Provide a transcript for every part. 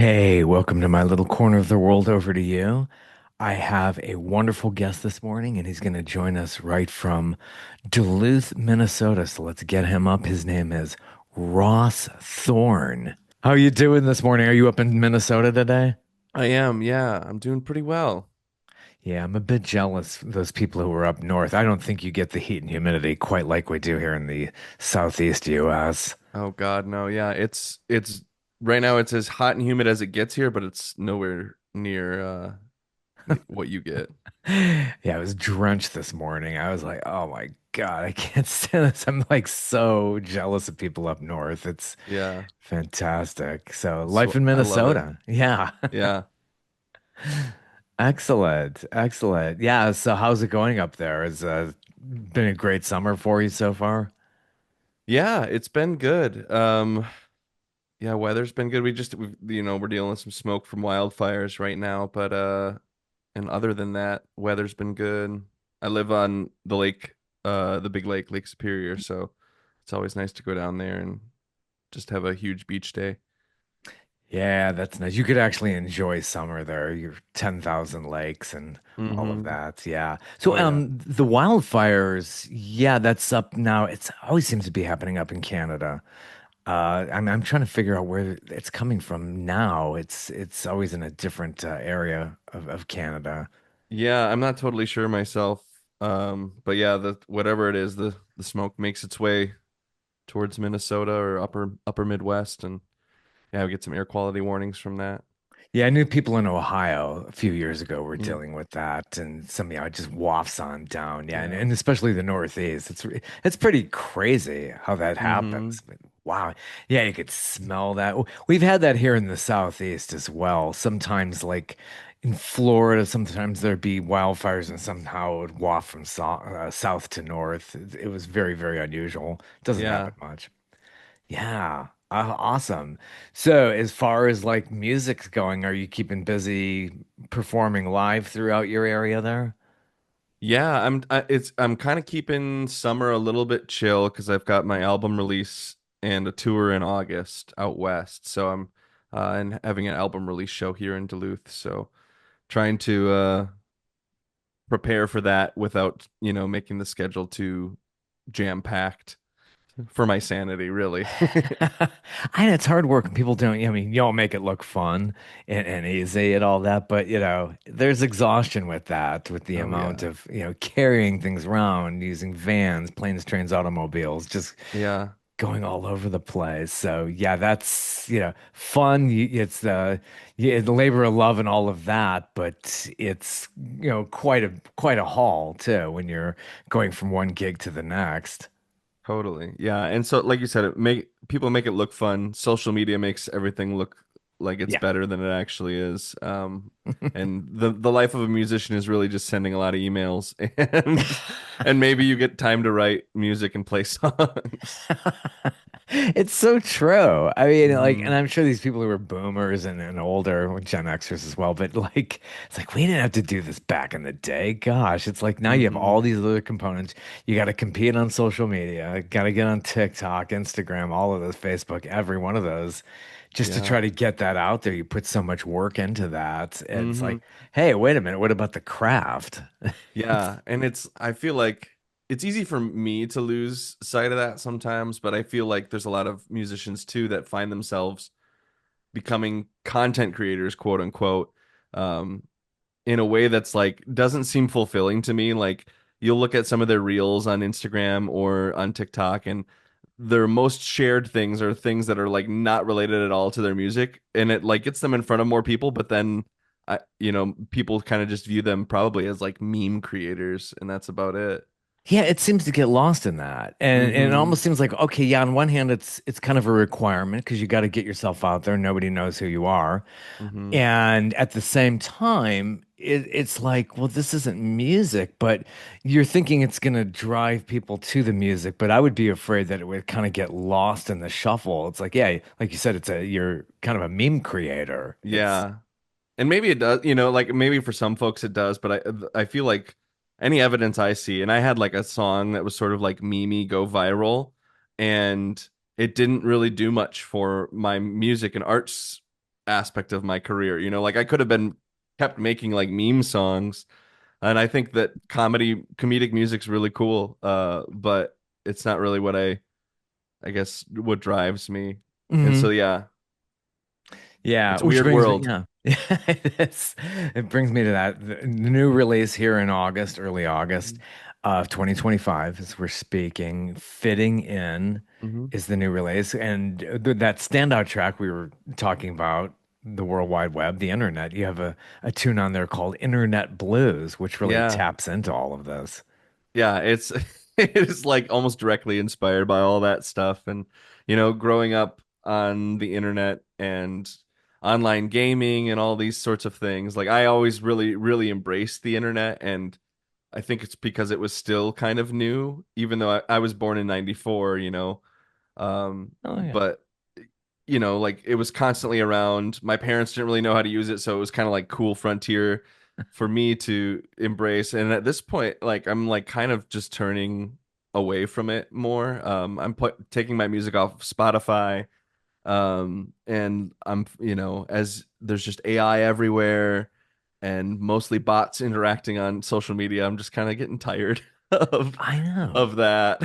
Hey, welcome to my little corner of the world over to you. I have a wonderful guest this morning, and he's going to join us right from Duluth, Minnesota. So let's get him up. His name is Ross Thorn. How are you doing this morning? Are you up in Minnesota today? I am, yeah. I'm doing pretty well. Yeah, I'm a bit jealous of those people who are up north. I don't think you get the heat and humidity quite like we do here in the southeast US. Oh God, no. Yeah, it's right now it's as hot and humid as it gets here, but it's nowhere near what you get. Yeah, I was drenched this morning. I was like, oh my God, I can't stand this. I'm like so jealous of people up north. It's Yeah. fantastic. So, life So in I love it. Minnesota. Yeah. Yeah. Excellent. Excellent. Yeah. So, how's it going up there? It's been a great summer for you so far? Yeah, it's been good. Yeah, weather's been good. We're dealing with some smoke from wildfires right now, but and other than that, weather's been good. I live on the lake, the big lake, Lake Superior, so it's always nice to go down there and just have a huge beach day. Yeah, that's nice. You could actually enjoy summer there. Your 10,000 lakes and all of Mm-hmm. that. Yeah. So Oh yeah. the wildfires, yeah, that's up now. It's always seems to be happening up in Canada. I'm trying to figure out where it's coming from now. It's always in a different area of Canada. Yeah, I'm not totally sure myself. But yeah, the whatever it is, the smoke makes its way towards Minnesota or upper Midwest, and yeah, we get some air quality warnings from that. Yeah, I knew people in Ohio a few years ago were Mm, dealing with that, and somehow it just wafts on down. Yeah, yeah. and especially the Northeast. It's pretty crazy how that Mm-hmm. happens. But wow, yeah, you could smell that. We've had that here in the Southeast as well. Sometimes, like in Florida, sometimes there'd be wildfires, and somehow it would waft from south to north. It was very, very unusual. Doesn't happen Yeah. much. Yeah. Awesome. So, as far as like music's going, are you keeping busy performing live throughout your area there? Yeah, I'm kind of keeping summer a little bit chill because I've got my album release and a tour in August out west. So I'm and having an album release show here in Duluth. So trying to prepare for that without, making the schedule too jam packed for my sanity, really. I know it's hard work and people don't, I mean, y'all make it look fun and easy and all that, but there's exhaustion with that, with the Oh amount yeah. of, carrying things around, using vans, planes, trains, automobiles, just Yeah, going all over the place. So yeah, that's fun. It's the labor of love and all of that, but it's quite a haul too when you're going from one gig to the next. totally. Yeah. And so like you said, it make people make it look fun. Social media makes everything look like it's Yeah. better than it actually is. And the life of a musician is really just sending a lot of emails and maybe you get time to write music and play songs. It's so true. I mean, like, and Hmm. I'm sure these people who are boomers and older, Gen Xers as well, but like, it's like we didn't have to do this back in the day. Gosh, it's like now you have Hmm. all these other components. You got to compete on social media, got to get on TikTok, Instagram, all of those, Facebook, every one of those, just to Yeah. try to get that out there. You put so much work into that. It's Hmm. like, hey, wait a minute, what about the craft? Yeah, and I feel like it's easy for me to lose sight of that sometimes, but I feel like there's a lot of musicians too that find themselves becoming content creators, quote unquote, um, in a way that's like doesn't seem fulfilling to me. Like you'll look at some of their reels on Instagram or on TikTok, and their most shared things are things that are like not related at all to their music, and it like gets them in front of more people, but then people kind of just view them probably as like meme creators, and that's about it. Yeah, it seems to get lost in that. And it Mm-hmm. almost seems like, okay, yeah, on one hand it's kind of a requirement because you got to get yourself out there. Nobody knows who you are. Mm-hmm. And at the same time, it's like, well, this isn't music, but you're thinking it's going to drive people to the music. But I would be afraid that it would kind of get lost in the shuffle. It's like, yeah, like you said, you're kind of a meme creator. It's Yeah. And maybe it does, like maybe for some folks it does, but I feel like any evidence I see, and I had like a song that was sort of like meme go viral, and it didn't really do much for my music and arts aspect of my career. You know, like I could have been kept making like meme songs, and I think that comedic music's really cool. But it's not really what I guess what drives me. And so Hmm. yeah, Yeah, it's a which weird brings me, world. yeah, it brings me to that. The new release here in August, early August of 2025, as we're speaking, Fitting In Mm-hmm. is the new release. And that standout track we were talking about, the World Wide Web, the internet, you have a tune on there called Internet Blues, which really Yeah. taps into all of this. Yeah, it's it's like almost directly inspired by all that stuff. And you know, growing up on the internet and online gaming and all these sorts of things, like I always really embraced the internet. And I think it's because it was still kind of new, even though I was born in 94, you know. Oh, yeah. But you know, like it was constantly around. My parents didn't really know how to use it, so it was kind of like cool frontier for me to embrace. And at this point, like I'm like kind of just turning away from it more. I'm taking my music off of Spotify. And I'm, you know, as there's just AI everywhere and mostly bots interacting on social media, I'm just kind of getting tired of I know. of that.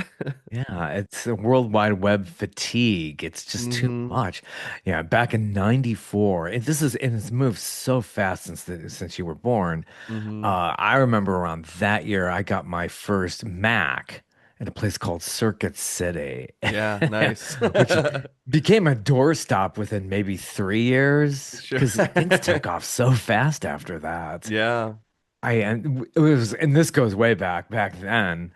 Yeah, it's a World Wide Web fatigue. It's just too Hmm. much. Yeah, back in '94, and it's moved so fast since you were born. Hmm. I remember around that year, I got my first Mac at a place called Circuit City, Yeah, nice. which became a doorstop within maybe 3 years Sure. because things took off so fast after that. Yeah. And it was, and this goes way back then.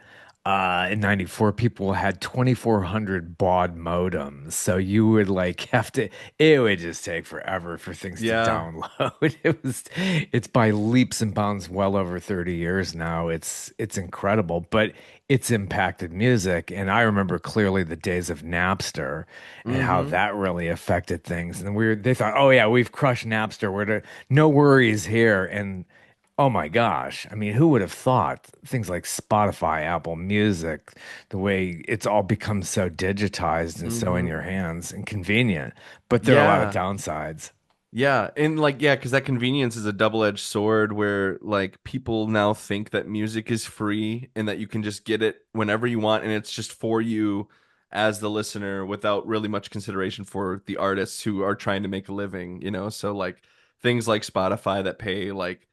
In '94, people had 2,400 baud modems. So you would like have to, it would just take forever for things to Yeah. download. It's by leaps and bounds well over 30 years now. It's incredible, but it's impacted music. And I remember clearly the days of Napster and how Hmm. that really affected things. And they thought, oh yeah, we've crushed Napster. No worries here. And oh my gosh. I mean, who would have thought things like Spotify, Apple Music, the way it's all become so digitized and so in Hmm. your hands and convenient, but there are a lot of Yeah. downsides. Yeah. And like, yeah, because that convenience is a double-edged sword where like people now think that music is free and that you can just get it whenever you want and it's just for you as the listener without really much consideration for the artists who are trying to make a living, you know? So like things like Spotify that pay like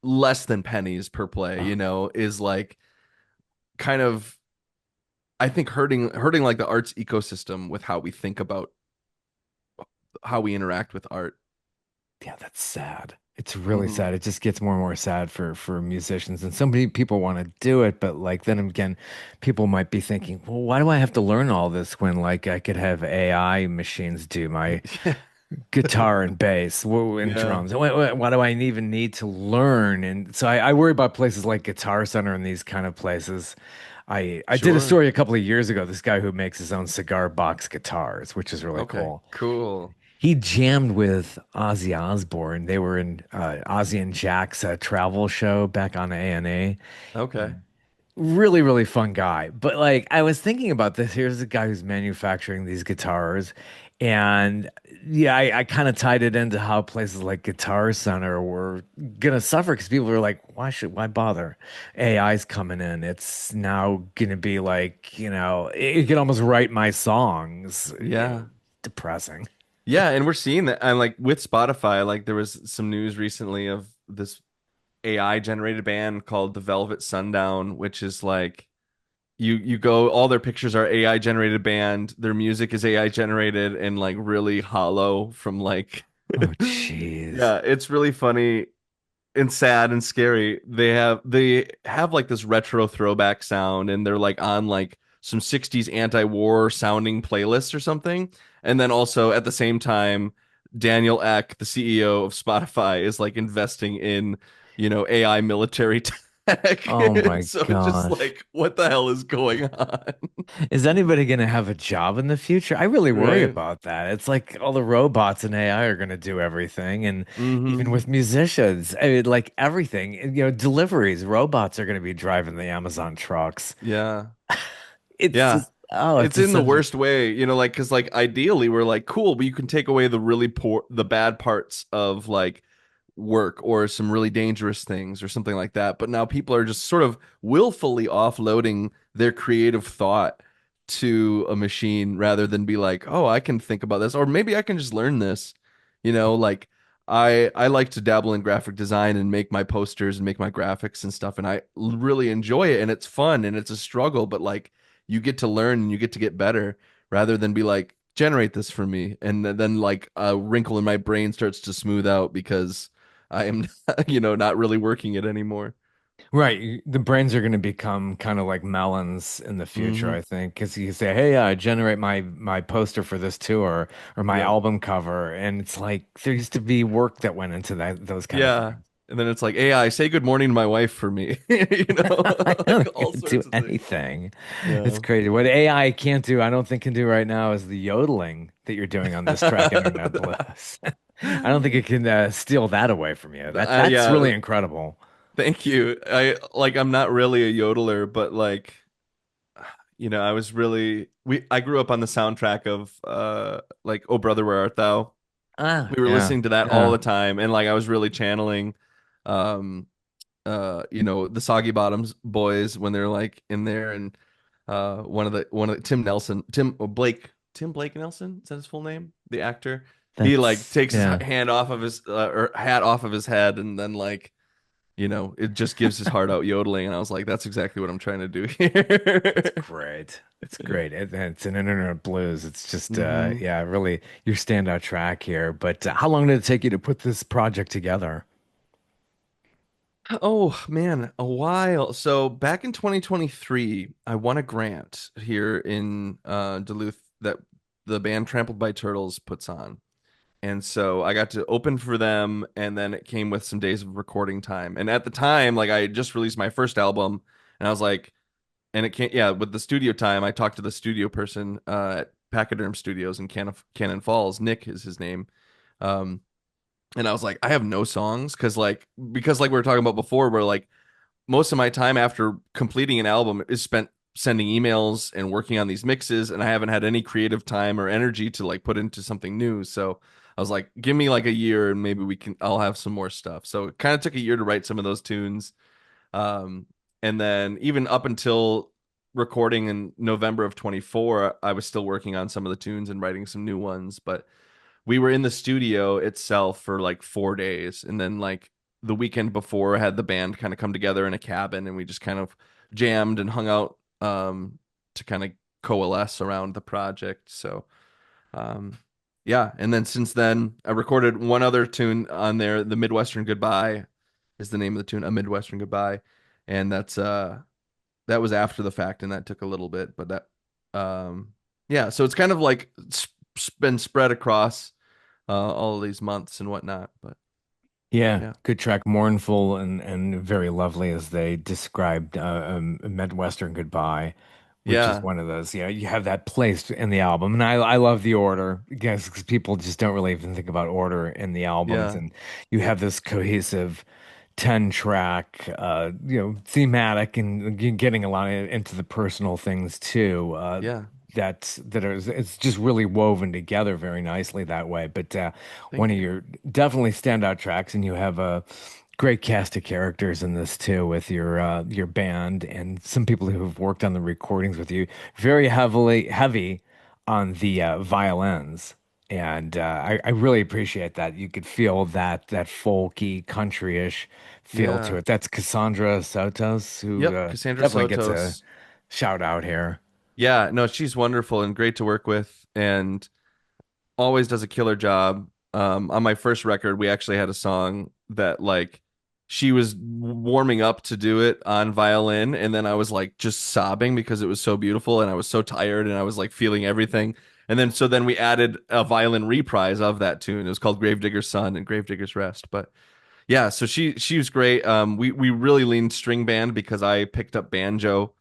less than pennies per play, Oh, you know, is like kind of I think hurting like the arts ecosystem with how we think about how we interact with art. yeah, that's sad. It's really Hmm. sad. It just gets more and more sad for musicians. And so many people want to do it, but like then again, people might be thinking, well, why do I have to learn all this when like I could have AI machines do my guitar and bass and Yeah, drums. Why do I even need to learn? And so I worry about places like Guitar Center and these kind of places. I did a sure. story a couple of years ago. This guy who makes his own cigar box guitars, which is really Okay, cool. cool. He jammed with Ozzy Osbourne. They were in Ozzy and Jack's travel show back on A&A. Okay. Really fun guy. But like I was thinking about this. Here's a guy who's manufacturing these guitars. And yeah, I kind of tied it into how places like Guitar Center were gonna suffer because people are like, why bother? AI's coming in. It's now gonna be like, it can almost write my songs. Yeah. Depressing. Yeah, and we're seeing that and like with Spotify, like there was some news recently of this AI generated band called the Velvet Sundown, which is like you go all their pictures are AI generated band, their music is AI generated and like really hollow from like Oh, jeez. yeah, it's really funny and sad and scary. They have like this retro throwback sound and they're like on like some 60s anti-war sounding playlists or something. And then also at the same time, Daniel Ek, the CEO of Spotify, is like investing in, you know, AI military tech. Oh my So it's just gosh. like, what the hell is going on? Is anybody going to have a job in the future? I really worry Right. about that. It's like all the robots and AI are going to do everything. And even Hmm. with musicians, I mean, like everything, deliveries, robots are going to be driving the Amazon trucks. Yeah. It's Yeah. just, Oh, it's It's just in the such a worst way, like because like ideally we're like cool, but you can take away the really poor, the bad parts of like work or some really dangerous things or something like that. But now people are just sort of willfully offloading their creative thought to a machine rather than be like, oh, I can think about this, or maybe I can just learn this. Like I like to dabble in graphic design and make my posters and make my graphics and stuff, and I really enjoy it, and it's fun and it's a struggle, but like you get to learn and you get to get better rather than be like, generate this for me, and then like a wrinkle in my brain starts to smooth out because I am, not really working it anymore. right. The brains are going to become kind of like melons in the future, Hmm. I think, because you say, "Hey, generate my poster for this tour or my Yep. album cover," and it's like there used to be work that went into those kind of Yeah. things. And then it's like, AI, say good morning to my wife for me. You know, I know like they all can do sorts of things. anything. It's Yeah. crazy. What AI can't do, I don't think can do right now is the yodeling that you're doing on this track, Internet Bliss. I don't think it can steal that away from you. That's Yeah. really incredible. Thank you. I'm not really a yodeler, but like, I was really I grew up on the soundtrack of like Oh Brother Where Art Thou. Ah, We were yeah, listening to that all yeah. the time, and like I was really channeling um the Soggy Bottoms boys when they're like in there, and one of the Tim Nelson, Tim Blake Nelson, is that his full name? The actor. He like That's takes his yeah. hand off of his or hat off of his head, and then like it just gives his heart out yodeling, and I was like, that's exactly what I'm trying to do That's here. great. It's great. It's an internet blues. It's just Hmm. yeah, really your standout track here. But how long did it take you to put this project together? Oh man, a while. So back in 2023, I won a grant here in Duluth that the band Trampled by Turtles puts on. And so I got to open for them, and then it came with some days of recording time. And at the time, like I had just released my first album, and I was like, and it can't, yeah, with the studio time, I talked to the studio person at Pachyderm Studios in Cannon Falls. Nick is his name. Um, and I was like, I have no songs because like we were talking about before, where like most of my time after completing an album is spent sending emails and working on these mixes, and I haven't had any creative time or energy to like put into something new. So I was like, give me like a year and maybe I'll have some more stuff. So it kind of took a year to write some of those tunes. Um, and then even up until recording in November of 24, I was still working on some of the tunes and writing some new ones, but we were in the studio itself for like 4 days, and then like the weekend before I had the band kind of come together in a cabin, and we just kind of jammed and hung out to kind of coalesce around the project. So um yeah, and then since then I recorded one other tune on there. The Midwestern Goodbye is the name of the tune, A Midwestern Goodbye. And that was after the fact, and that took a little bit, but that yeah, so it's kind of like been spread across all of these months and whatnot. But Yeah, yeah, good track, mournful and very lovely as they described a Midwestern Goodbye, which is yeah, one of those. You have that placed in the album, and I love the order because people just don't really even think about order in the albums, yeah, and you have this cohesive 10 track, thematic and getting a lot into the personal things too. yeah. That is it's just really woven together very nicely that way. But one Thank of you. your definitely standout tracks, and you have a great cast of characters in this too with your band and some people who have worked on the recordings with you. Very heavy on the violins. And I really appreciate that. You could feel that folky, country-ish feel to Yeah. it. That's Cassandra Sotos, who Yep. Cassandra definitely gets a Sotos. shout out here. Yeah. No, she's wonderful and great to work with, and always does a killer job. On my first record, we actually had a song that like she was warming up to do it on violin, and then I was like just sobbing because it was so beautiful, and I was so tired, and I was like feeling everything. And then so then we added a violin reprise of that tune. It was called Gravedigger's Son and Gravedigger's Rest. But yeah, so she was great. We really leaned string band because I picked up banjo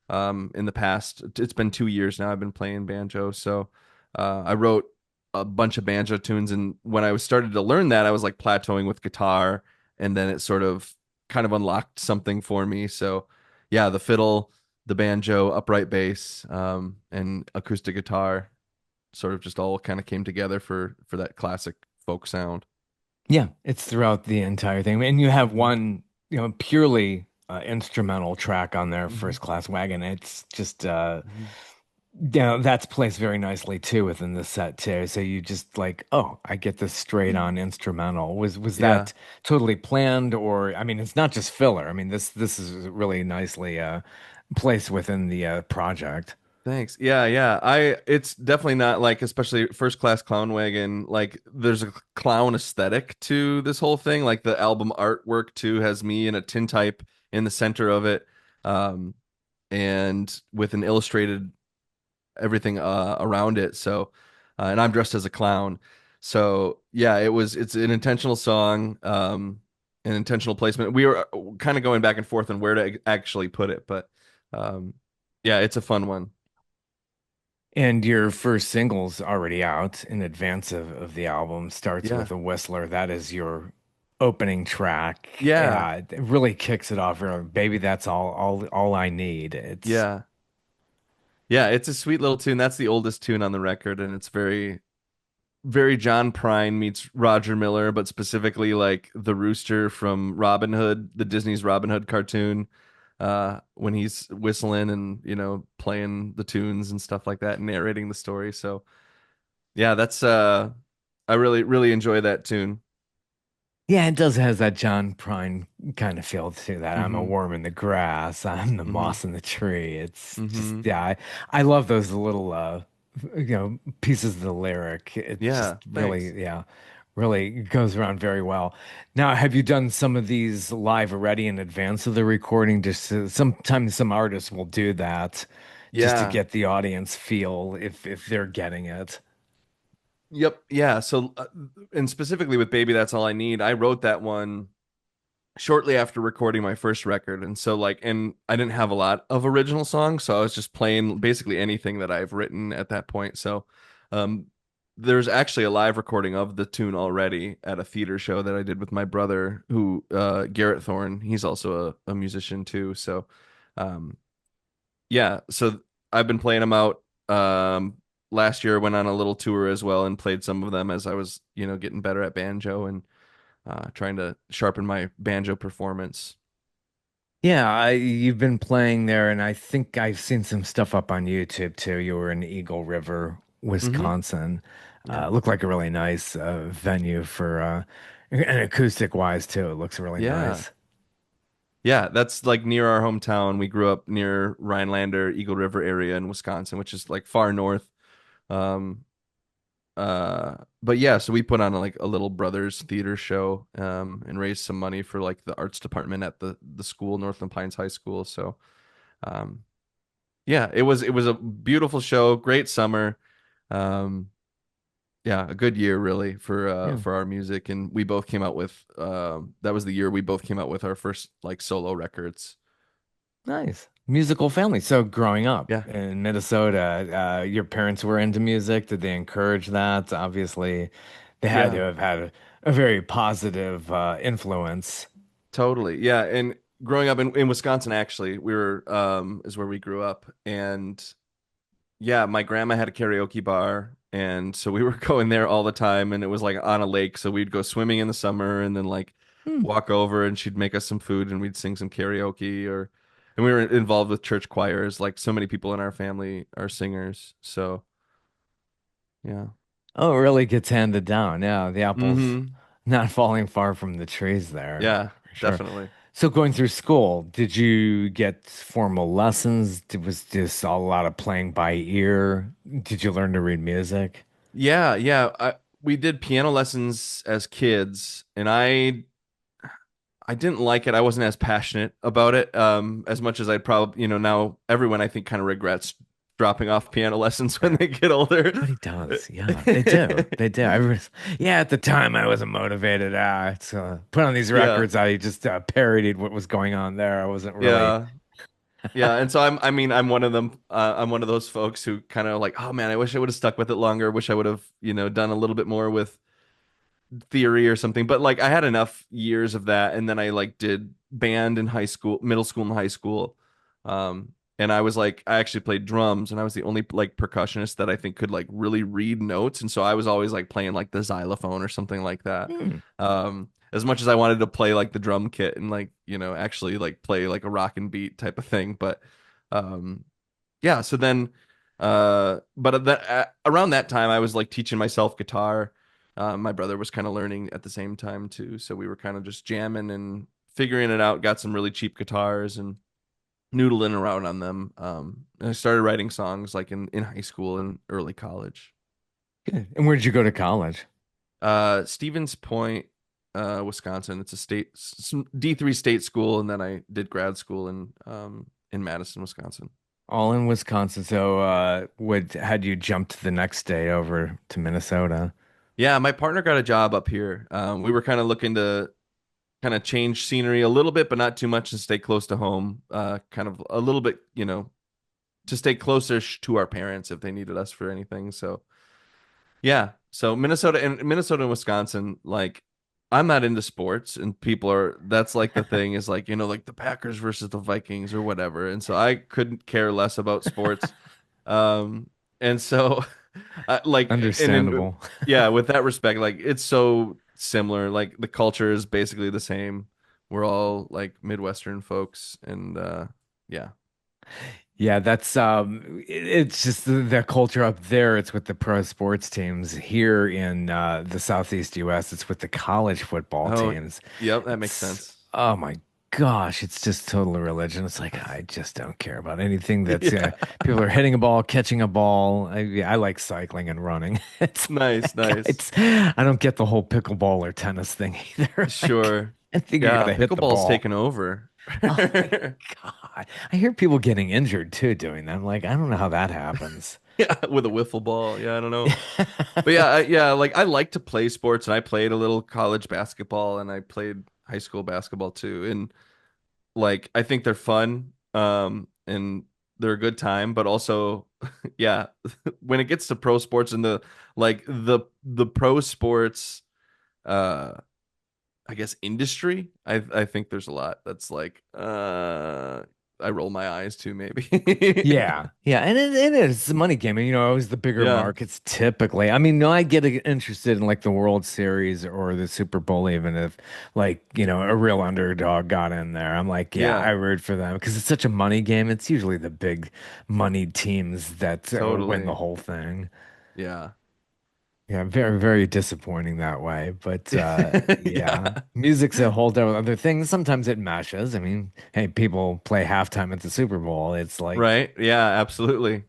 in the past. It's been 2 years now I've been playing banjo. So I wrote a bunch of banjo tunes, and when I was started to learn that, I was like plateauing with guitar, and then it sort of kind of unlocked something for me. So yeah, the fiddle. the banjo, upright bass, and acoustic guitar sort of just all kind of came together for that classic folk sound. Yeah, it's throughout the entire thing. And you have Hmm. one, purely instrumental track on there, Hmm. First Class Wagon. It's just Hmm. that's placed very nicely too within the set too. So you just like, oh, I get this straight on instrumental. Was Yeah, that totally planned, or I mean, it's not just filler. I mean, this is really nicely placed within the project. thanks. Yeah, yeah. It's definitely not like, especially First Class Clown Wagon, like there's a clown aesthetic to this whole thing. Like the album artwork too has me in a tintype in the center of it. Um, and with an illustrated everything around it. So, and I'm dressed as a clown. So yeah, it's an intentional song, an intentional placement. We were kind of going back and forth on where to actually put it, but um, yeah, it's a fun one. And your first single's already out in advance of the album. Starts Yeah, with a Whistler. That is your opening track. yeah, Yeah, it really kicks it off. Baby, that's all I need. It's yeah, yeah. It's a sweet little tune. That's the oldest tune on the record, and it's very John Prine meets Roger Miller, but specifically like the rooster from Robin Hood, the Disney's Robin Hood cartoon, when he's whistling and playing the tunes and stuff like that, and narrating the story. So yeah, that's I really enjoy that tune. yeah, it does has that John Prine kind of feel to that. I'm a Mm-hmm. worm in the grass. I'm the Mm-hmm. moss in the tree. It's just Mm-hmm. yeah, I love those little pieces of the lyric. It just Yeah, thanks. really really goes around very well. Now, have you done some of these live already in advance of the recording? Just sometimes some artists will do that just to Yeah. get the audience feel if they're getting it. Yep. Yeah. So, and specifically with Baby That's All I Need, I wrote that one shortly after recording my first record. And so and I didn't have a lot of original songs, so I was just playing basically anything that I've written at that point. So um there's actually a live recording of the tune already at a theater show that I did with my brother, who Garrett Thorn. He's also a musician too. So um yeah, so I've been playing them out. Last year I went on a little tour as well and played some of them as I was, getting better at banjo and trying to sharpen my banjo performance. Yeah, you've been playing there, and I think I've seen some stuff up on YouTube too. You were in Eagle River, Hmm. Wisconsin. Yeah. Looked like a really nice venue for and acoustic wise too. It looks really Yeah. nice. Yeah, that's like near our hometown. We grew up near Rhinelander, Eagle River area in Wisconsin, which is like far north. Um, but yeah, so we put on like a little brothers theater show, and raised some money for like the arts department at the school, Northland Pines High School. So, um, yeah, it was a beautiful show, great summer. Um, yeah, a good year really Yeah, for our music, and we both came out with that was the year we both came out with our first like solo records. nice musical family. So growing up Yeah. in Minnesota, your parents were into music. Did they encourage that? Obviously, they had to Yeah, have had a very positive influence. totally. Yeah, and growing up in Wisconsin, actually, we were is where we grew up, and yeah, my grandma had a karaoke bar, and so we were going there all the time, and it was like on a lake, so we'd go swimming in the summer, and then like Hmm. walk over, and she'd make us some food, and we'd sing some karaoke, and we were involved with church choirs, like so many people in our family are singers, so yeah. Oh, it really gets handed down. Yeah, the apples Mm-hmm. not falling far from the trees there, Yeah, for sure. definitely. So going through school, did you get formal lessons? Was this a lot of playing by ear? Did you learn to read music? Yeah, yeah. We did piano lessons as kids, and I didn't like it. I wasn't as passionate about it as much as I'd probably, now everyone I think kind of regrets dropping off piano lessons when they get older. Everybody does. Yeah, they do. They do. Yeah, at the time I wasn't motivated. So put on these Yeah, records. I just parodied what was going on there. I wasn't really. yeah, yeah. And so I mean, I'm one of them. I'm one of those folks who kind of like, oh man, I wish I would have stuck with it longer. Wish I would have, done a little bit more with theory or something. But like, I had enough years of that, and then I like did band in high school, middle school, and high school. and I was like, I actually played drums, and I was the only like percussionist that I think could like really read notes, and so I was always like playing like the xylophone or something like that. Hmm. As much as I wanted to play like the drum kit and like actually like play like a rock and beat type of thing, but um, yeah. So then, but around that time, I was like teaching myself guitar. My brother was kind of learning at the same time too, so we were kind of just jamming and figuring it out. Got some really cheap guitars and noodling around on them. And I started writing songs like in high school and early college. Good. And where did you go to college? Stevens Point, Wisconsin. It's a D3 state school, and then I did grad school in Madison, Wisconsin. All in Wisconsin. So, would had you jumped the next day over to Minnesota? Yeah, my partner got a job up here. We were kind of looking to kind of change scenery a little bit, but not too much, and stay close to home. Kind of a little bit, to stay closer to our parents if they needed us for anything. So yeah. So Minnesota and Wisconsin, like I'm not into sports and people are that's like the thing is like, like the Packers versus the Vikings or whatever. And so I couldn't care less about sports. And so like and in Understandable. yeah, with that respect, like it's so similar. Like the culture is basically the same. We're all like Midwestern folks and yeah. Yeah, that's it's just the culture up there. It's with the pro sports teams. Here in the Southeast US, it's with the college football Oh, teams. yep, that makes It's sense. oh my gosh, it's just total religion. It's like I just don't care about anything that's Yeah. people are hitting a ball, catching a ball. I like cycling and running. It's Nice, like nice. I don't get the whole pickleball or tennis thing either. Like Sure. I think you Yeah, gotta hit the pickleball's ball. taken over. Oh my God. I hear people getting injured too doing that. I'm like, I don't know how that happens. Yeah, with a wiffle ball. Yeah, I don't know. But yeah, yeah, like I like to play sports and I played a little college basketball and I played high school basketball too. And like I think they're fun and they're a good time, but also yeah, when it gets to pro sports and the pro sports uh I guess industry, I think there's a lot that's like I roll my eyes too maybe. Yeah, yeah, and it is it's a money game, and always the bigger Yeah. markets typically. I mean, no, I get interested in like the World Series or the Super Bowl, even if like a real underdog got in there. I'm like, yeah, I Yeah, root for them because it's such a money game. It's usually the big money teams that win the totally. whole thing. Yeah. Yeah, very, very disappointing that way. But yeah, Yeah. music's a whole different other thing. Sometimes it meshes. I mean, hey, people play halftime at the Super Bowl. It's like Right. Yeah, absolutely.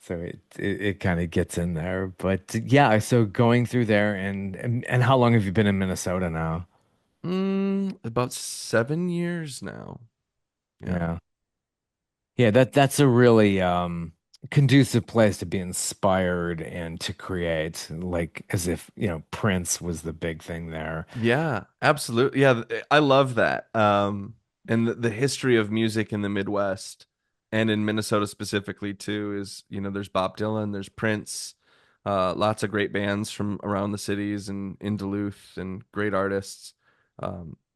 so it kind of gets in there. But yeah, so going through there and how long have you been in Minnesota now? About 7 years now. Yeah. Yeah. Yeah, that's a really conducive place to be inspired and to create, like as if, Prince was the big thing there. Yeah, absolutely. Yeah, I love that. And the history of music in the Midwest and in Minnesota specifically too is, there's Bob Dylan, there's Prince, lots of great bands from around the cities and in Duluth and great artists.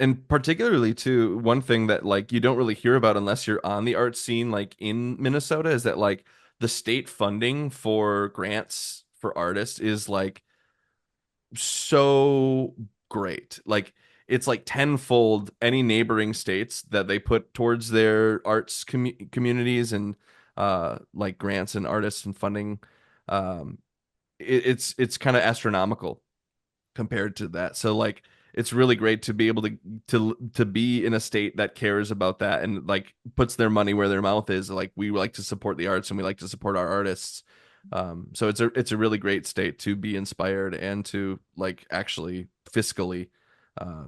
And particularly too, one thing that like you don't really hear about unless you're on the art scene like in Minnesota is that like the state funding for grants for artists is like so great. Like it's like tenfold any neighboring states that they put towards their arts communities and like grants and artists and funding. Um, it's kind of astronomical compared to that. So like it's really great to be able to be in a state that cares about that and like puts their money where their mouth is. Like we like to support the arts and we like to support our artists. So it's a really great state to be inspired and to like actually fiscally uh,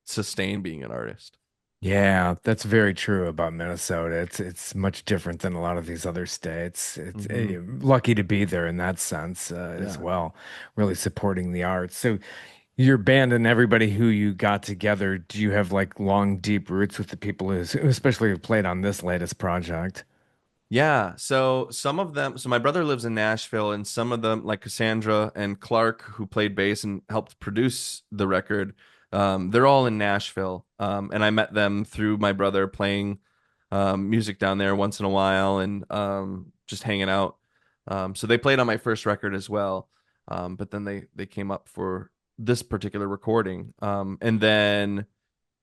sustain being an artist. Yeah, that's very true about Minnesota. It's much different than a lot of these other states. It's Hmm. lucky to be there in that sense as Yeah. well, really supporting the arts. So your band and everybody who you got together, do you have like long, deep roots with the people who especially have played on this latest project? Yeah, so some of them, so my brother lives in Nashville, and some of them, like Cassandra and Clark, who played bass and helped produce the record, they're all in Nashville. And I met them through my brother playing. music down there once in a while and just hanging out. So they played on my first record as well. But then they came up for this particular recording. And then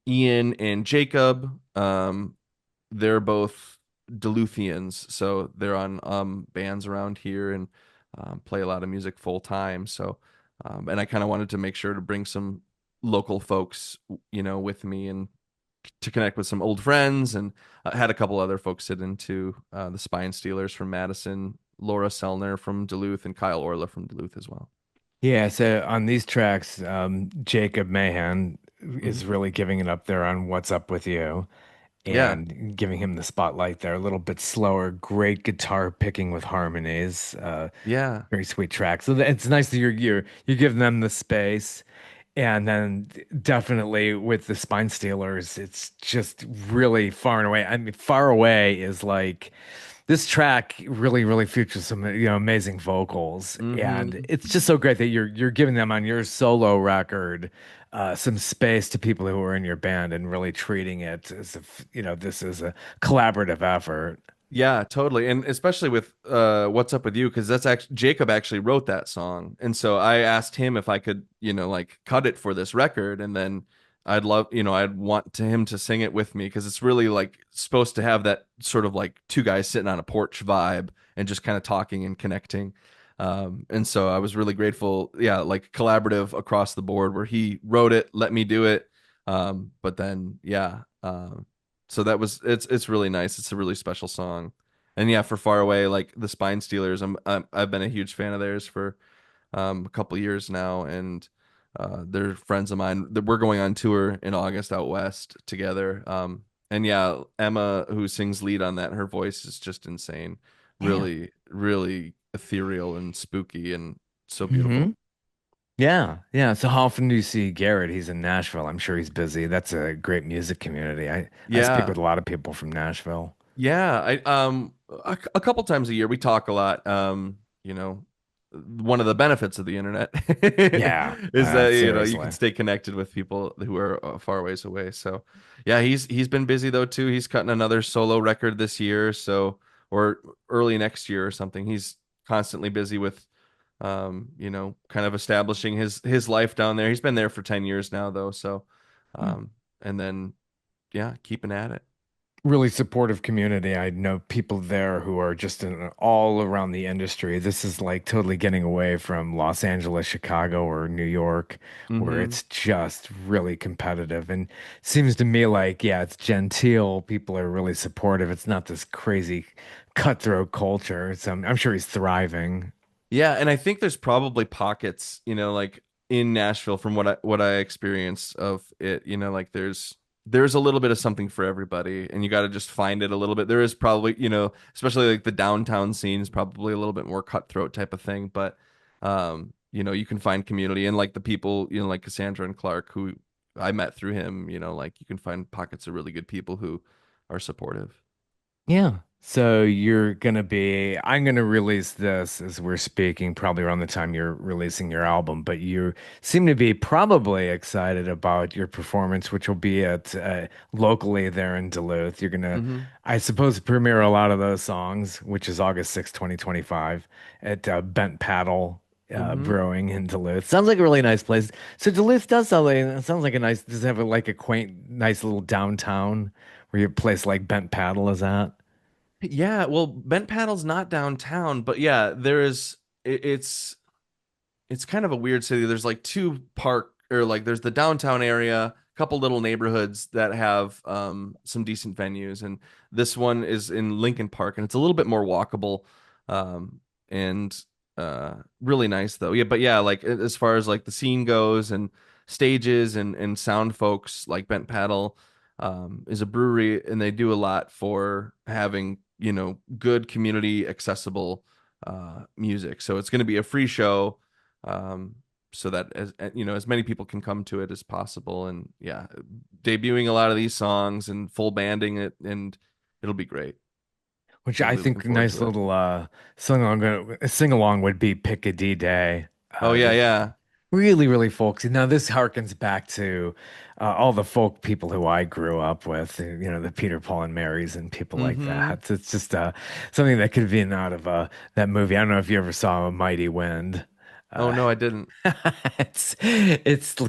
Ian and Jacob, they're both Duluthians, so they're on bands around here and play a lot of music full time. So, and I kind of wanted to make sure to bring some local folks, with me and to connect with some old friends, and had a couple other folks sit into the Spine Stealers from Madison, Laura Sellner from Duluth, and Kyle Orla from Duluth as well. Yeah, so on these tracks, Jacob Mahan is Hmm. really giving it up there on What's Up With You Yeah, and giving him the spotlight there. A little bit slower, great guitar picking with harmonies, yeah. very sweet track. So it's nice that you're giving them the space. And then definitely with the Spine Stealers, it's just really far and away. I mean, Far Away is like this track really features some amazing vocals, and Hmm. it's just so great that you're giving them on your solo record some space to people who are in your band and really treating it as if this is a collaborative effort. Yeah, totally. And especially with What's Up With You, because that's actually Jacob actually wrote that song. And so I asked him if I could, like cut it for this record, and then I'd want to him to sing it with me because it's really like supposed to have that sort of like two guys sitting on a porch vibe and just kind of talking and connecting. And so I was really grateful, yeah, like collaborative across the board where he wrote it, let me do it. But then yeah, so it's really nice. It's a really special song. And yeah, for Far Away, like the Spine Stealers, I've been a huge fan of theirs for a couple years now, and they're friends of mine. We're going on tour in August out west together. And yeah, Emma, who sings lead on that, her voice is just insane. Yeah. Really, really ethereal and spooky and so Hmm. beautiful. Yeah, yeah. So how often do you see Garrett? He's in Nashville. I'm sure he's busy. That's a great music community. I speak with Yeah. a lot of people from Nashville. Yeah, a couple times a year we talk a lot. One of the benefits of the internet Yeah, is that you can seriously. stay connected with people who are far ways away. So, yeah, he's been busy though too. He's cutting another solo record this year, so or early next year or something. He's constantly busy with kind of establishing his life down there. He's been there for 10 years now though, so Hmm. and then yeah, keeping at it. Really supportive community. I know people there who are just in all around the industry. This is like totally getting away from Los Angeles, Chicago, or New York, where Hmm. it's just really competitive. And seems to me like, yeah, it's genteel. People are really supportive. It's not this crazy cutthroat culture. I'm sure he's thriving. Yeah, and I think there's probably pockets, like in Nashville from what I experienced of it, like there's a little bit of something for everybody and you got to just find it a little bit. There is probably, especially like the downtown scene is probably a little bit more cutthroat type of thing, but you can find community and like the people, like Cassandra and Clark who I met through him, like you can find pockets of really good people who are supportive. Yeah. So I'm gonna release this as we're speaking, probably around the time you're releasing your album, but you seem to be probably excited about your performance, which will be at locally there in Duluth. You're gonna, Hmm. I suppose, premiere a lot of those songs, which is August 6th, 2025, at Bent Paddle Hmm. Brewing in Duluth. Sounds like a really nice place. So Duluth sounds like a nice, does it have like a quaint, nice little downtown where your place like Bent Paddle is at? Yeah, well, Bent Paddle's not downtown, but yeah, there is. It's kind of a weird city. There's like two park or like there's the downtown area, a couple little neighborhoods that have some decent venues, and this one is in Lincoln Park, and it's a little bit more walkable, and really nice though. Yeah, but yeah, like as far as like the scene goes and stages and sound folks, like Bent Paddle is a brewery, and they do a lot for having good community accessible music. So it's going to be a free show, um, so that as many people can come to it as possible. And yeah, debuting a lot of these songs and full banding it, and it'll be great. Which I Really looking think a forward nice to it. little sing along would be Pick a D Day. Oh yeah, That yeah. Really, really folksy. Now, this harkens back to all the folk people who I grew up with, the Peter, Paul, and Marys and people like Mm-hmm. that. It's just something that could have been out of that movie. I don't know if you ever saw A Mighty Wind. Oh Uh, no, I didn't. it's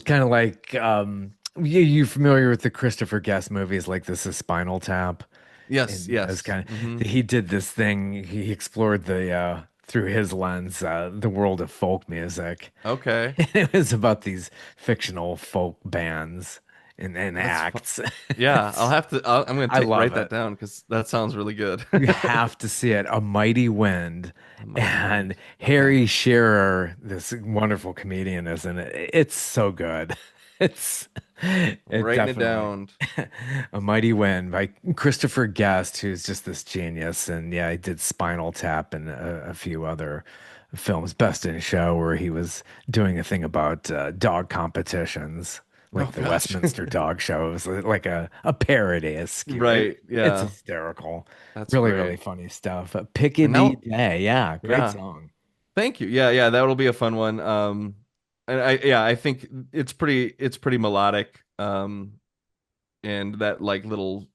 kind of like you familiar with the Christopher Guest movies like This Is Spinal Tap? Yes, And those yes. kind Mm-hmm. of, he did this thing. He explored the through his lens the world of folk music. Okay. It was about these fictional folk bands and That's fun. acts. Yeah, I'll It's, have to. I'm gonna I love write that it. down because that sounds really good. You have to see it. A Mighty Wind. A Mighty And Wind. Okay, Harry Shearer, this wonderful comedian, is in it. It's so good. It's I'm it writing it definitely down. A Mighty Wind by Christopher Guest, who's just this genius. And yeah, he did Spinal Tap and a few other films. Best in Show, where he was doing a thing about dog competitions, Oh like the gosh. Westminster Dog Show. It was like a parody, a skew. Right. It's Yeah, hysterical. that's Really, really great. funny stuff. And Pickady now, Day. Yeah, great yeah. song. Thank you. Yeah, yeah, that'll be a fun one. And I think it's pretty melodic. And that like little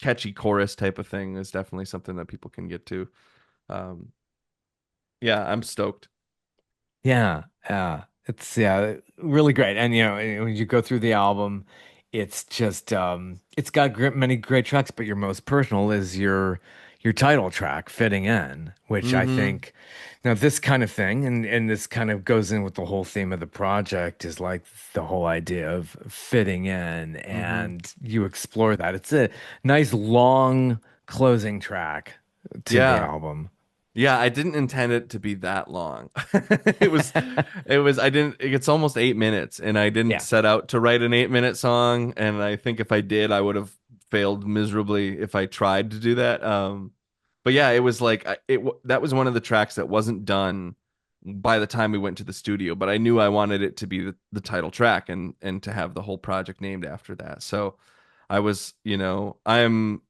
catchy chorus type of thing is definitely something that people can get to. Um, yeah, I'm stoked. Yeah, yeah. It's yeah, really great. And when you go through the album, it's just it's got many great tracks, but your most personal is your title track, Fitting In, which I Mm-hmm. think now this kind of thing and this kind of goes in with the whole theme of the project is like the whole idea of fitting in Mm-hmm. and you explore that. It's a nice long closing track to the Yeah. album. Yeah, I didn't intend it to be that long. It was, I didn't, it's almost 8 minutes, and I didn't Yeah. set out to write an 8 minute song. And I think if I did, I would have failed miserably if I tried to do that. But yeah, it was like, that was one of the tracks that wasn't done by the time we went to the studio, but I knew I wanted it to be the title track and to have the whole project named after that. So I was, I'm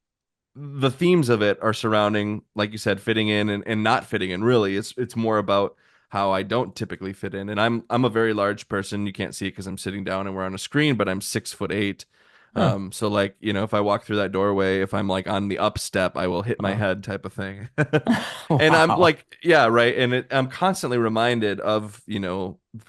the themes of it are surrounding, like you said, fitting in and not fitting in. Really, it's more about how I don't typically fit in. And I'm a very large person. You can't see it because I'm sitting down and we're on a screen, but I'm 6'8". Huh. So like, if I walk through that doorway, if I'm like on the up step, I will hit my Uh, head type of thing. And I'm wow. like, yeah, right. And I'm constantly reminded of,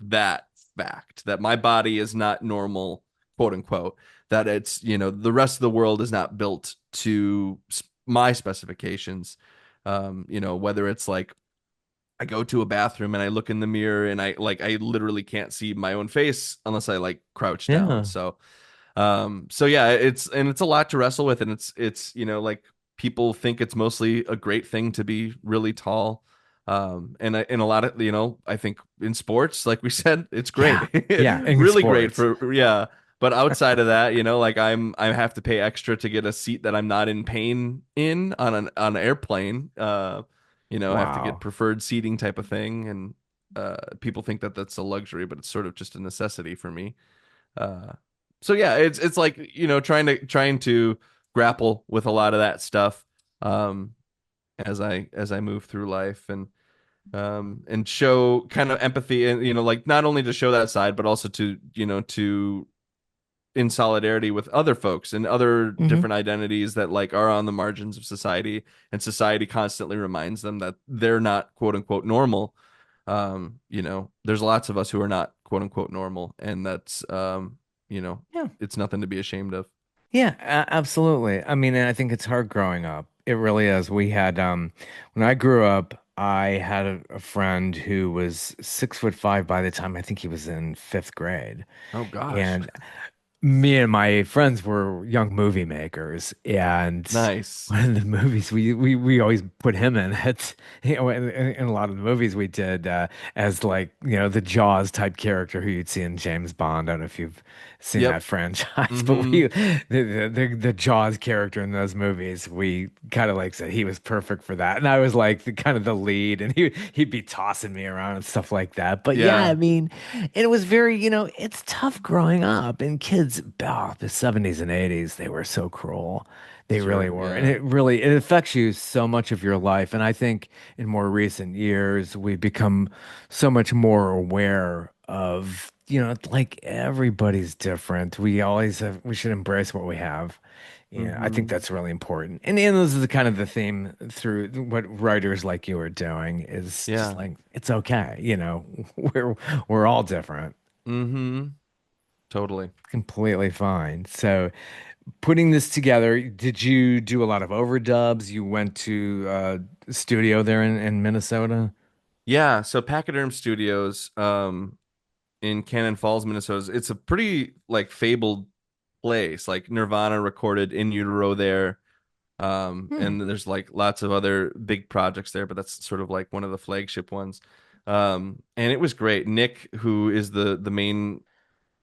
that fact that my body is not normal, quote unquote, that it's, the rest of the world is not built to my specifications. Whether it's like I go to a bathroom and I look in the mirror and I literally can't see my own face unless I like crouch down. Yeah. So yeah, it's a lot to wrestle with, and it's like people think it's mostly a great thing to be really tall. And a lot of, I think in sports, like we said, it's Yeah. great. Yeah. In Really great sports. for, yeah. But outside of that, like I have to pay extra to get a seat that I'm not in pain in on an airplane. I have to get Wow. preferred seating type of thing, and people think that that's a luxury, but it's sort of just a necessity for me. Uh, so yeah, it's like, trying to grapple with a lot of that stuff as I move through life, and show kind of empathy, and like not only to show that side, but also to in solidarity with other folks and other Hmm. different identities that like are on the margins of society, and society constantly reminds them that they're not quote unquote normal. There's lots of us who are not quote unquote normal, and that's you know Yeah. it's nothing to be ashamed of. Yeah, absolutely. I mean, and I think it's hard growing up. It really is. We had when I grew up, I had a friend who was 6'5" by the time I think he was in fifth grade. Oh gosh. And me and my friends were young movie makers, and Nice. one of the movies we always put him in it. In a lot of the movies we did as like the Jaws type character who you'd see in James Bond. I don't know if you've seen Yep. that franchise, but Mm-hmm. the Jaws character in those movies, we kind of like said he was perfect for that, and I was like the kind of the lead, and he'd be tossing me around and stuff like that. But yeah, I Yeah, mean. It was very, it's tough growing up. And kids, oh, the 70s and 80s, they were so cruel. They really sure. were. And Yeah. it affects you so much of your life. And I think in more recent years, we've become so much more aware of like everybody's different. We should embrace what we have. Yeah, I think Hmm. that's really important. And this is the kind of the theme through what writers like you are doing is just Yeah. like it's okay, we're we're all different. Hmm. Totally. Completely fine. So putting this together, did you do a lot of overdubs? You went to studio there in Minnesota? Yeah. So Pachyderm Studios, in Cannon Falls, Minnesota, it's a pretty like fabled place. Like Nirvana recorded In Utero there. Hmm. And there's like lots of other big projects there, but that's sort of like one of the flagship ones. And it was great. Nick, who is the main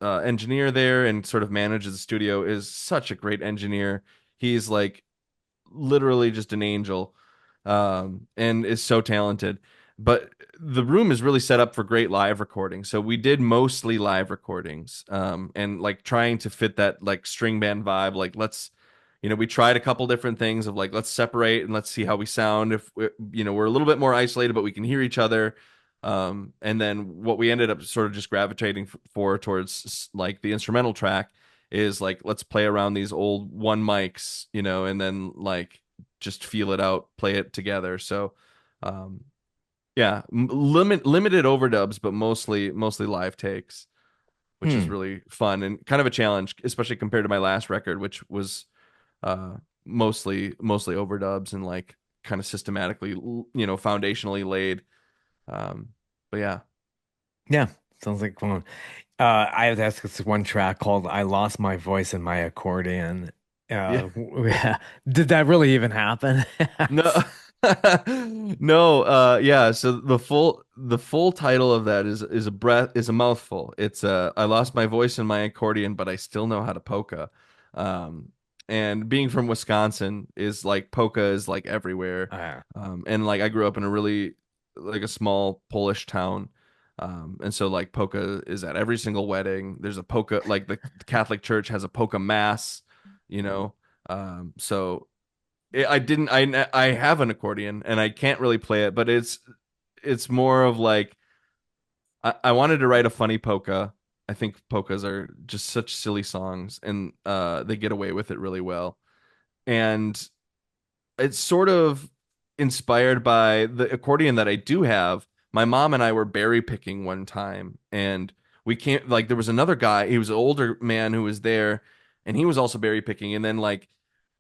engineer there and sort of manages the studio, is such a great engineer. He's like literally just an angel, and is so talented. But the room is really set up for great live recording. So we did mostly live recordings, and like trying to fit that like string band vibe. Like we tried a couple different things of like let's separate and let's see how we sound. If we're a little bit more isolated, but we can hear each other. And then what we ended up sort of just gravitating for towards like the instrumental track is like let's play around these old one mics, and then like just feel it out, play it together. So, um, yeah, limited overdubs, but mostly live takes, which is Hmm. really fun and kind of a challenge, especially compared to my last record, which was uh mostly overdubs and like kind of systematically, foundationally laid. Um, but yeah. Yeah, sounds like fun. I have to ask this one track called "I Lost My Voice in My Accordion." Yeah. Did that really even happen? No, no, yeah. So the full title of that is a mouthful. It's I lost my voice in my accordion, but I still know how to polka. Um, and being from Wisconsin is like polka is like everywhere. Uh, And like I grew up in a really like a small Polish town. And so like polka is at every single wedding. There's a polka, like the Catholic Church has a polka mass, you know. So I didn't. I have an accordion and I can't really play it, but it's more of like I wanted to write a funny polka. I think polkas are just such silly songs, and they get away with it really well. And it's sort of inspired by the accordion that I do have. My mom and I were berry picking one time, and we can't like there was another guy. He was an older man who was there, and he was also berry picking. And then like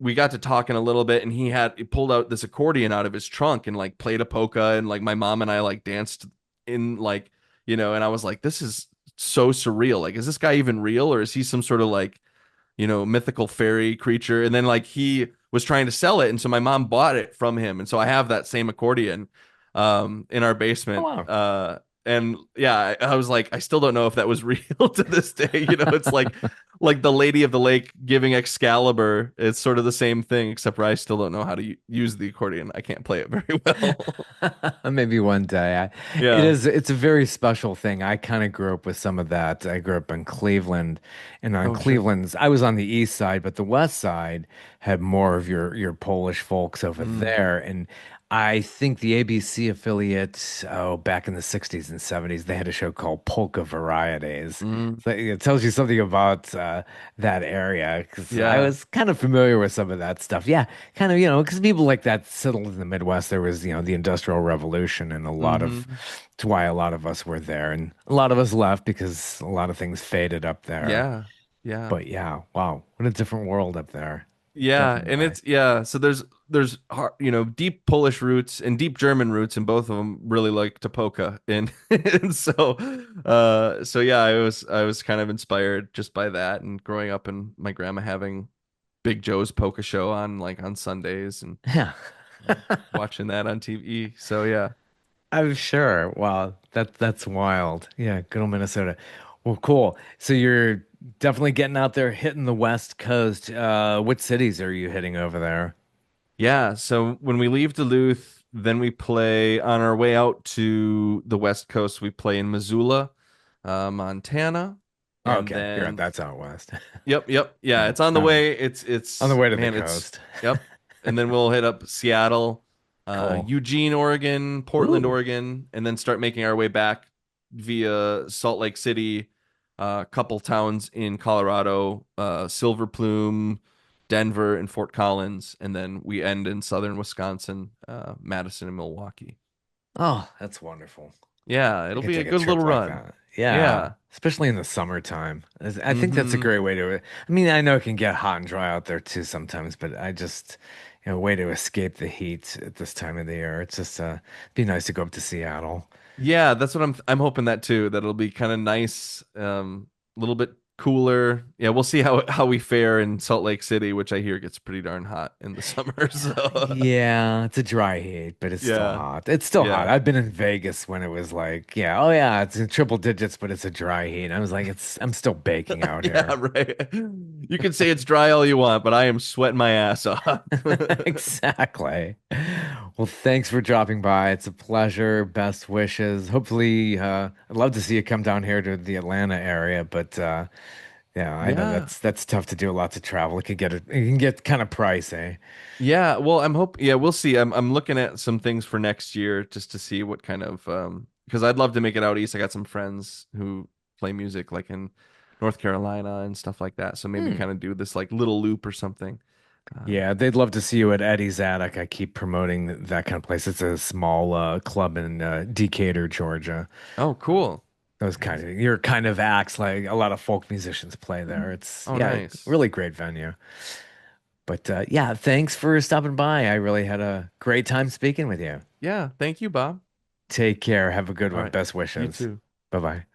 we got to talking a little bit, and he pulled out this accordion out of his trunk and like played a polka, and like my mom and I like danced in like and I was like, this is so surreal. Like, is this guy even real, or is he some sort of like mythical fairy creature? And then like he was trying to sell it, and so my mom bought it from him, and so I have that same accordion in our oh basement. wow. And yeah, I was like, I still don't know if that was real to this day. It's like the Lady of the Lake giving Excalibur. It's sort of the same thing, except for I still don't know how to use the accordion. I can't play it very well. Maybe one day. Yeah. It's a very special thing. I kind of grew up with some of that. I grew up in Cleveland, and on Oh, sure. Cleveland's, I was on the east side, but the west side had more of your Polish folks over Mm. there. And I think the ABC affiliate, oh, back in the 60s and 70s, they had a show called Polka Varieties. Mm. So it tells you something about that area because I Yeah. was kind of familiar with some of that stuff. Yeah, kind of, because people like that settled in the Midwest. There was, the Industrial Revolution, and Hmm. it's why a lot of us were there, and a lot of us left because a lot of things faded up there. Yeah. Yeah. But yeah, wow, what a different world up there. Yeah, and Definitely. it's yeah. So there's deep Polish roots and deep German roots, and both of them really like to polka, and and so yeah, I was kind of inspired just by that, and growing up and my grandma having Big Joe's polka show on like on Sundays, and Yeah. watching that on TV. So yeah. I'm sure. Wow, that's wild. Yeah, good old Minnesota. Well, cool. So you're definitely getting out there, hitting the West Coast. What cities are you hitting over there? Yeah, so when we leave Duluth, then we play on our way out to the West Coast. We play in Missoula, Montana, Oh, and okay, you're right. then That's out west. yep, yeah, Yeah, it's on the all right. way. On the It's way to the man, it's coast. yep, and then we'll hit up Seattle, Cool. Eugene, Oregon, Portland, Ooh. Oregon, and then start making our way back via Salt Lake City. a couple towns in Colorado, Silver Plume, Denver, and Fort Collins, and then we end in southern Wisconsin, Madison and Milwaukee. Oh, that's wonderful. Yeah, I it'll could be a take a good little trip like run. that. Yeah, Yeah. especially in the summertime. I think that's a Hmm. great way to. I mean, I know it can get hot and dry out there too sometimes, but a way to escape the heat at this time of the year. It's just be nice to go up to Seattle. Yeah, that's what I'm hoping that too. That it'll be kind of nice, a little bit cooler. Yeah, we'll see how we fare in Salt Lake City, which I hear gets pretty darn hot in the summer. So Yeah, it's a dry heat, but it's still yeah, hot. It's still hot. yeah, I've been in Vegas when it was like, yeah, oh yeah, it's in triple digits, but it's a dry heat. I was like, I'm still baking out yeah, here. right. You can say it's dry all you want, but I am sweating my ass off. Exactly. Well, thanks for dropping by. It's a pleasure. Best wishes. Hopefully, I'd love to see you come down here to the Atlanta area, but yeah, I know Yeah. that's tough to do. Lots of travel. It can get kind of pricey. Yeah, well, yeah, we'll see. I'm looking at some things for next year just to see what kind of because I'd love to make it out east. I got some friends who play music like in North Carolina and stuff like that. So maybe Hmm. kind of do this like little loop or something. Yeah, they'd love to see you at Eddie's Attic. I keep promoting that kind of place. It's a small club in Decatur, Georgia. Oh, cool. Those kind Nice. of your kind of acts, like a lot of folk musicians play there. It's Oh, yeah, nice. really great venue. But yeah, thanks for stopping by. I really had a great time speaking with you. Yeah, thank you, Bob. Take care. Have a good All one. right. Best You wishes. too. Bye bye.